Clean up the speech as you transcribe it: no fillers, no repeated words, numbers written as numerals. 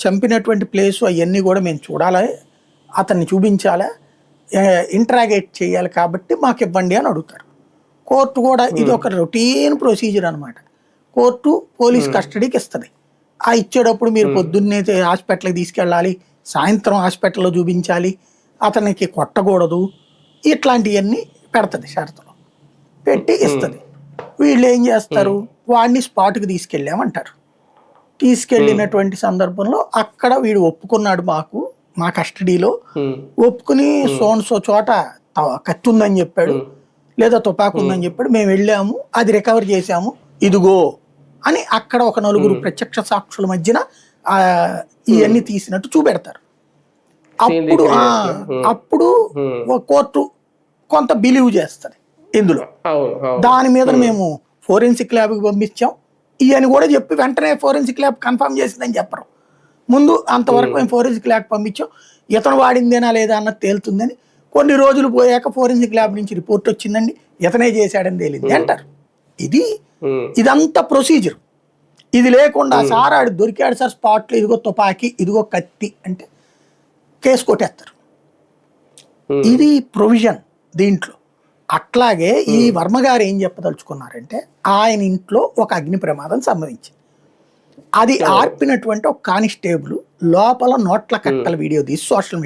చంపినటువంటి ప్లేసు అవన్నీ కూడా మేము చూడాలి, అతన్ని చూపించాలా, ఇంట్రాగేట్ చేయాలి, కాబట్టి మాకు ఇవ్వండి అని అడుగుతారు. కోర్టు కూడా ఇది ఒక రొటీన్ ప్రొసీజర్ అనమాట. కోర్టు పోలీస్ కస్టడీకి ఇస్తుంది. ఆ ఇచ్చేటప్పుడు మీరు పొద్దున్నే హాస్పిటల్కి తీసుకెళ్ళాలి, సాయంత్రం హాస్పిటల్లో చూపించాలి, అతనికి కొట్టకూడదు, ఇట్లాంటివన్నీ పెడుతుంది షరతులు పెట్టి ఇస్తుంది. వీళ్ళు ఏం చేస్తారు, వాడిని స్పాట్కి తీసుకెళ్ళామంటారు. తీసుకెళ్ళినటువంటి సందర్భంలో అక్కడ వీడు ఒప్పుకున్నాడు, మా కస్టడీలో ఒప్పుకుని సోన్సో చోట కత్తి ఉందని చెప్పాడు, లేదా తుపాకు ఉందని చెప్పాడు, మేము వెళ్ళాము, అది రికవర్ చేసాము, ఇదిగో అని అక్కడ ఒక నలుగురు ప్రత్యక్ష సాక్షుల మధ్యన ఇవన్నీ తీసినట్టు చూపెడతారు. అప్పుడు కోర్టు కొంత బిలీవ్ చేస్తుంది ఇందులో. దాని మీద మేము ఫోరెన్సిక్ ల్యాబ్కి పంపించాం ఇవని కూడా చెప్పి వెంటనే ఫోరెన్సిక్ ల్యాబ్ కన్ఫర్మ్ చేసిందని చెప్పరు. ముందు అంతవరకు మేము ఫోరెన్సిక్ ల్యాబ్ పంపించాం, ఇతను వాడిందేనా లేదా అన్నది తేలుతుందని. కొన్ని రోజులు పోయాక ఫోరెన్సిక్ ల్యాబ్ నుంచి రిపోర్ట్ వచ్చిందండి, ఇతనే చేశాడని తేలింది అంటారు. ఇదంతా ప్రొసీజర్. ఇది లేకుండా సార్ ఆడు దొరికాడు సార్ స్పాట్లో, ఇదిగో తుపాకీ, ఇదిగో కత్తి అంటే కేసు కొట్టేస్తారు. ఇది ప్రొవిజన్ దీంట్లో. అట్లాగే ఈ వర్మ గారు ఏం చెప్పదలుచుకున్నారంటే, ఆయన ఇంట్లో ఒక అగ్ని ప్రమాదం సంభవించింది. అది ఆర్పినటువంటి ఒక కానిస్టేబుల్ లోపల నోట్ల కట్టల వీడియో తీసి సోషల్ మీడియా